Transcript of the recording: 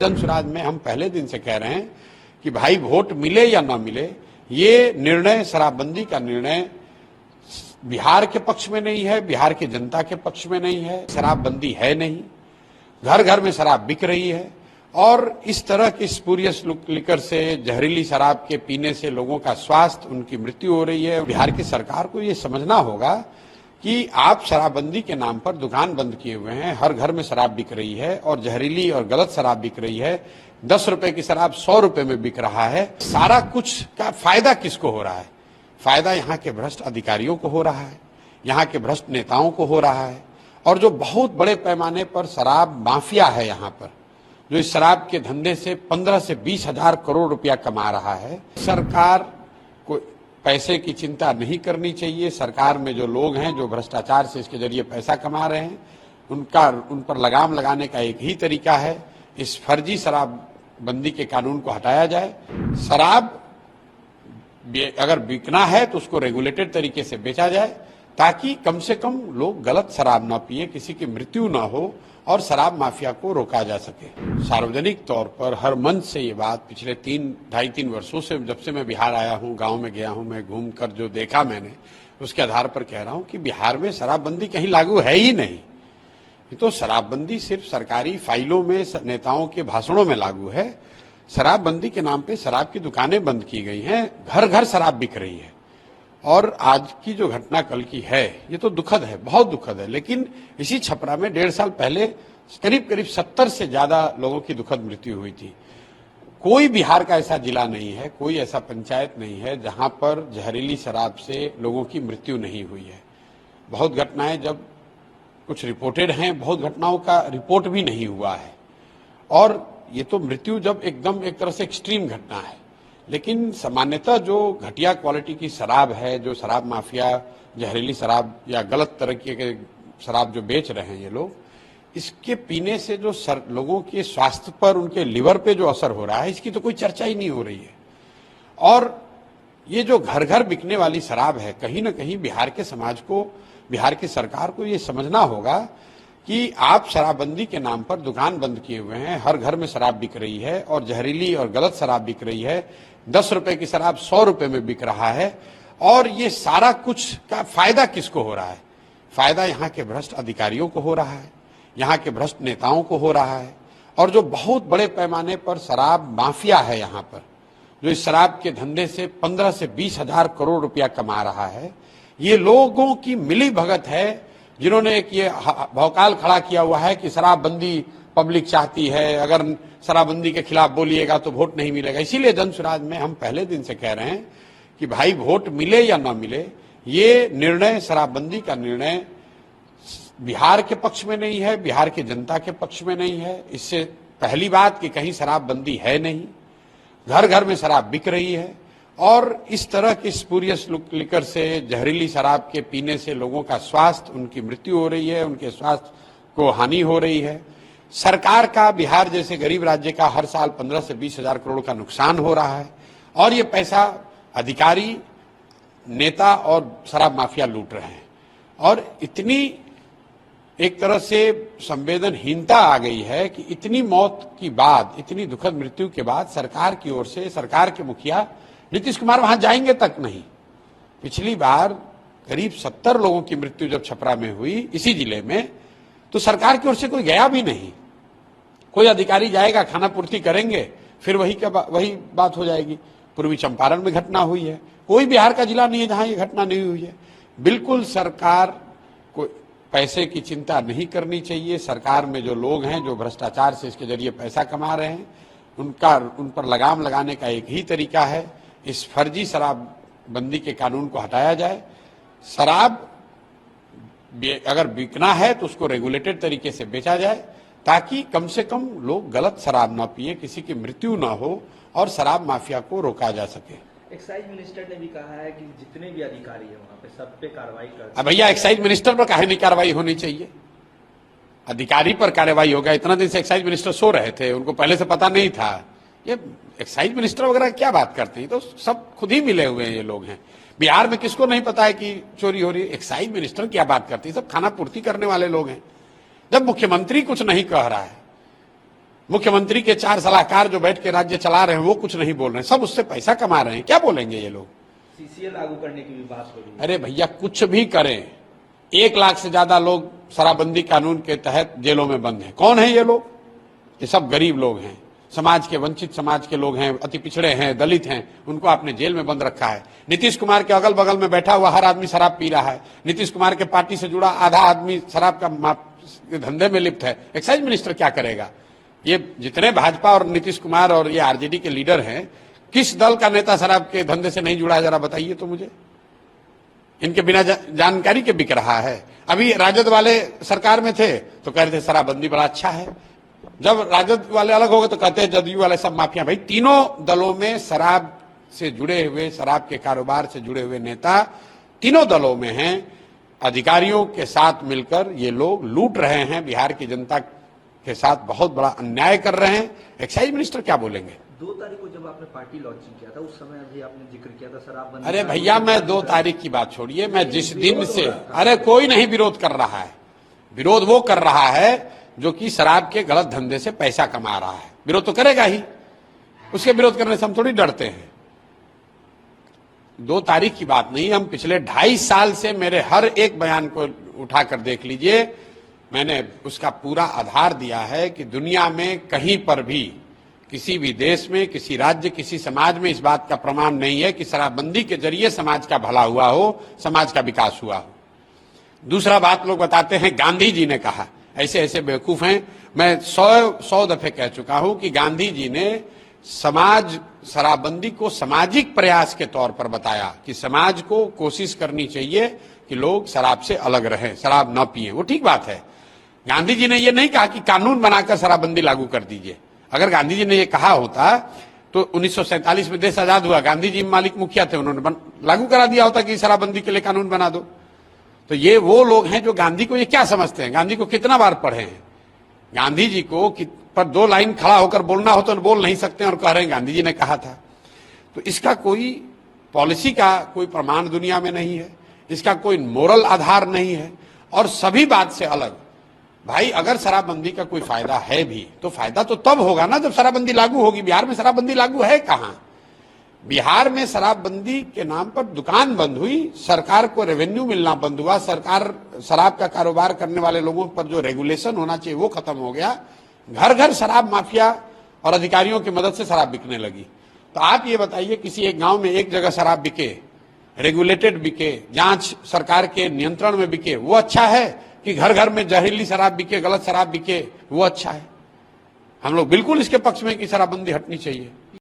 जन सुराज में हम पहले दिन से कह रहे हैं कि भाई वोट मिले या ना मिले, ये निर्णय शराबबंदी का निर्णय बिहार के पक्ष में नहीं है, बिहार की जनता के पक्ष में नहीं है। शराबबंदी है नहीं, घर घर में शराब बिक रही है और इस तरह की स्पूरियस लिकर से, जहरीली शराब के पीने से लोगों का स्वास्थ्य, उनकी मृत्यु हो रही है। बिहार की सरकार को ये समझना होगा कि आप शराबबंदी के नाम पर दुकान बंद किए हुए हैं, हर घर में शराब बिक रही है और जहरीली और गलत शराब बिक रही है। 10 रुपए की शराब 100 रुपए में बिक रहा है। सारा कुछ का फायदा किसको हो रहा है? फायदा यहाँ के भ्रष्ट अधिकारियों को हो रहा है, यहाँ के भ्रष्ट नेताओं को हो रहा है और जो बहुत बड़े पैमाने पर शराब माफिया है यहाँ पर, जो इस शराब के धंधे से 15 से 20 हजार करोड़ रुपया कमा रहा है। सरकार को पैसे की चिंता नहीं करनी चाहिए। सरकार में जो लोग हैं जो भ्रष्टाचार से इसके जरिए पैसा कमा रहे हैं, उन पर लगाम लगाने का एक ही तरीका है, इस फर्जी शराबबंदी के कानून को हटाया जाए। शराब अगर बिकना है तो उसको रेगुलेटेड तरीके से बेचा जाए ताकि कम से कम लोग गलत शराब ना पिए, किसी की मृत्यु ना हो और शराब माफिया को रोका जा सके। सार्वजनिक तौर पर हर मंच से ये बात पिछले 2.5-3 वर्षों से, जब से मैं बिहार आया हूँ, गांव में गया हूँ, मैं घूमकर जो देखा मैंने उसके आधार पर कह रहा हूँ कि बिहार में शराबबंदी कहीं लागू है ही नहीं। तो शराबबंदी सिर्फ सरकारी फाइलों में, नेताओं के भाषणों में लागू है। शराबबंदी के नाम पे शराब की दुकानें बंद की गई हैं, घर घर शराब बिक रही है। और आज की जो घटना कल की है ये तो दुखद है, बहुत दुखद है। लेकिन इसी छपरा में 1.5 साल पहले करीब 70 से ज्यादा लोगों की दुखद मृत्यु हुई थी। कोई बिहार का ऐसा जिला नहीं है, कोई ऐसा पंचायत नहीं है जहां पर जहरीली शराब से लोगों की मृत्यु नहीं हुई है। बहुत घटनाएं जब कुछ रिपोर्टेड हैं, बहुत घटनाओं का रिपोर्ट भी नहीं हुआ है। और ये तो मृत्यु जब एकदम एक तरह से एक्सट्रीम घटना है। लेकिन सामान्यतः जो घटिया क्वालिटी की शराब है, जो शराब माफिया जहरीली शराब या गलत तरीके के शराब जो बेच रहे हैं ये लोग, इसके पीने से जो लोगों के स्वास्थ्य पर, उनके लिवर पे जो असर हो रहा है, इसकी तो कोई चर्चा ही नहीं हो रही है। और ये जो घर घर बिकने वाली शराब है, कहीं ना कहीं बिहार के समाज को, बिहार की सरकार को ये समझना होगा कि आप शराबबंदी के नाम पर दुकान बंद किए हुए हैं, हर घर में शराब बिक रही है और जहरीली और गलत शराब बिक रही है। 10 रुपए की शराब 100 रुपए में बिक रहा है और ये सारा कुछ का फायदा किसको हो रहा है? फायदा यहाँ के भ्रष्ट अधिकारियों को हो रहा है, यहाँ के भ्रष्ट नेताओं को हो रहा है और जो बहुत बड़े पैमाने पर शराब माफिया है यहाँ पर, जो इस शराब के धंधे से 15 से 20 हजार करोड़ रुपया कमा रहा है। ये लोगों की मिली भगत है जिन्होंने एक ये भौकाल खड़ा किया हुआ है कि शराबबंदी पब्लिक चाहती है, अगर शराबबंदी के खिलाफ बोलिएगा तो वोट नहीं मिलेगा। इसीलिए जन सुराज में हम पहले दिन से कह रहे हैं कि भाई वोट मिले या ना मिले, ये निर्णय, शराबबंदी का निर्णय बिहार के पक्ष में नहीं है, बिहार की जनता के पक्ष में नहीं है। इससे पहली बात कि कहीं शराबबंदी है नहीं, घर घर में शराब बिक रही है और इस तरह की स्पूरियस लिकर से, जहरीली शराब के पीने से लोगों का स्वास्थ्य, उनकी मृत्यु हो रही है, उनके स्वास्थ्य को हानि हो रही है। सरकार का बिहार जैसे गरीब राज्य का हर साल 15 से 20 हजार करोड़ का नुकसान हो रहा है और ये पैसा अधिकारी, नेता और शराब माफिया लूट रहे हैं। और इतनी एक तरह से संवेदनहीनता आ गई है कि इतनी मौत की बाद, इतनी दुखद मृत्यु के बाद सरकार की ओर से, सरकार के मुखिया नीतीश कुमार वहां जाएंगे तक नहीं। पिछली बार करीब 70 लोगों की मृत्यु जब छपरा में हुई इसी जिले में, तो सरकार की ओर से कोई गया भी नहीं। कोई अधिकारी जाएगा, खाना पूर्ति करेंगे, फिर वही बात हो जाएगी। पूर्वी चंपारण में घटना हुई है, कोई बिहार का जिला नहीं है जहां ये घटना नहीं हुई है। बिल्कुल सरकार को पैसे की चिंता नहीं करनी चाहिए। सरकार में जो लोग हैं जो भ्रष्टाचार से इसके जरिए पैसा कमा रहे हैं, उन पर लगाम लगाने का एक ही तरीका है, इस फर्जी शराबबंदी के कानून को हटाया जाए। शराब अगर बिकना है तो उसको रेगुलेटेड तरीके से बेचा जाए ताकि कम से कम लोग गलत शराब ना पिए, किसी की मृत्यु ना हो और शराब माफिया को रोका जा सके। एक्साइज मिनिस्टर ने भी कहा है कि जितने भी अधिकारी हैं वहां पे सब पे कार्रवाई कर। अब भैया एक्साइज मिनिस्टर पर काहे नहीं कार्रवाई होनी चाहिए? अधिकारी पर कार्रवाई होगा। इतना दिन से एक्साइज मिनिस्टर सो रहे थे, उनको पहले से पता नहीं था। ये एक्साइज मिनिस्टर वगैरह क्या बात करते हैं? तो सब खुद ही मिले हुए हैं ये लोग हैं। बिहार में किसको नहीं पता है कि चोरी हो रही है? एक्साइज मिनिस्टर क्या बात करती है? सब खाना पूर्ति करने वाले लोग हैं। जब मुख्यमंत्री कुछ नहीं कह रहा है, मुख्यमंत्री के 4 सलाहकार जो बैठ के राज्य चला रहे हैं वो कुछ नहीं बोल रहे हैं, सब उससे पैसा कमा रहे हैं। क्या बोलेंगे ये लोग? सीसीए लागू करने की भी बात हो रही है। अरे भैया कुछ भी करें, 1 लाख से ज्यादा लोग शराबबंदी कानून के तहत जेलों में बंद हैं। कौन है ये लोग? ये सब गरीब लोग हैं, समाज के वंचित समाज के लोग हैं, अति पिछड़े हैं, दलित हैं, उनको आपने जेल में बंद रखा है। नीतीश कुमार के अगल बगल में बैठा हुआ हर आदमी शराब पी रहा है। नीतीश कुमार के पार्टी से जुड़ा आधा आदमी शराब का धंधे में लिप्त है। एक्साइज मिनिस्टर क्या करेगा? ये जितने भाजपा और नीतीश कुमार और ये आरजेडी के लीडर हैं, किस दल का नेता शराब के धंधे से नहीं जुड़ा है? जरा बताइए तो मुझे। इनके बिना जानकारी के बिक रहा है। अभी राजद वाले सरकार में थे तो कह रहे थे शराबबंदी बड़ा अच्छा है, जब राजद वाले अलग हो गए तो कहते हैं जदयू वाले सब माफिया। भाई तीनों दलों में शराब से जुड़े हुए, शराब के कारोबार से जुड़े हुए नेता तीनों दलों में हैं। अधिकारियों के साथ मिलकर ये लोग लूट रहे हैं, बिहार की जनता के साथ बहुत बड़ा अन्याय कर रहे हैं। एक्साइज मिनिस्टर क्या बोलेंगे? 2 तारीख को जब आपने पार्टी लॉन्चिंग किया था उस समय भी आपने जिक्र किया था शराबबंदी। अरे भैया मैं 2 तारीख की बात छोड़िए, मैं जिस दिन से, अरे कोई नहीं विरोध कर रहा है। विरोध वो कर रहा है जो कि शराब के गलत धंधे से पैसा कमा रहा है। विरोध तो करेगा ही, उसके विरोध करने से हम थोड़ी डरते हैं। 2 तारीख की बात नहीं, हम पिछले 2.5 साल से मेरे हर एक बयान को उठाकर देख लीजिए, मैंने उसका पूरा आधार दिया है कि दुनिया में कहीं पर भी, किसी भी देश में, किसी राज्य, किसी समाज में इस बात का प्रमाण नहीं है कि शराबबंदी के जरिए समाज का भला हुआ हो, समाज का विकास हुआ हो। दूसरा बात लोग बताते हैं गांधी जी ने कहा, ऐसे ऐसे बेवकूफ हैं। मैं 100 दफे कह चुका हूं कि गांधी जी ने शराबबंदी को सामाजिक प्रयास के तौर पर बताया कि समाज को कोशिश करनी चाहिए कि लोग शराब से अलग रहें, शराब न पिए। वो ठीक बात है। गांधी जी ने ये नहीं कहा कि कानून बनाकर शराबबंदी लागू कर दीजिए। अगर गांधी जी ने ये कहा होता तो 1947 में देश आजाद हुआ, गांधी जी मालिक मुखिया थे, उन्होंने लागू करा दिया होता कि शराबबंदी के लिए कानून बना दो। तो ये वो लोग हैं जो गांधी को ये क्या समझते हैं? गांधी को कितना बार पढ़े हैं? गांधी जी को पर 2 लाइन खड़ा होकर बोलना हो तो बोल नहीं सकते और कह रहे हैं गांधी जी ने कहा था। तो इसका कोई पॉलिसी का कोई प्रमाण दुनिया में नहीं है, इसका कोई मोरल आधार नहीं है। और सभी बात से अलग, भाई अगर शराबबंदी का कोई फायदा है भी तो फायदा तो तब होगा ना जब शराबबंदी लागू होगी। बिहार में शराबबंदी लागू है कहां? बिहार में शराबबंदी के नाम पर दुकान बंद हुई, सरकार को रेवेन्यू मिलना बंद हुआ, सरकार शराब का कारोबार करने वाले लोगों पर जो रेगुलेशन होना चाहिए वो खत्म हो गया। घर घर शराब माफिया और अधिकारियों की मदद से शराब बिकने लगी। तो आप ये बताइए, किसी एक गांव में एक जगह शराब बिके, रेगुलेटेड बिके, जांच सरकार के नियंत्रण में बिके, वो अच्छा है कि घर घर में जहरीली शराब बिके, गलत शराब बिके, वो अच्छा है? हम लोग बिल्कुल इसके पक्ष में कि शराबबंदी हटनी चाहिए।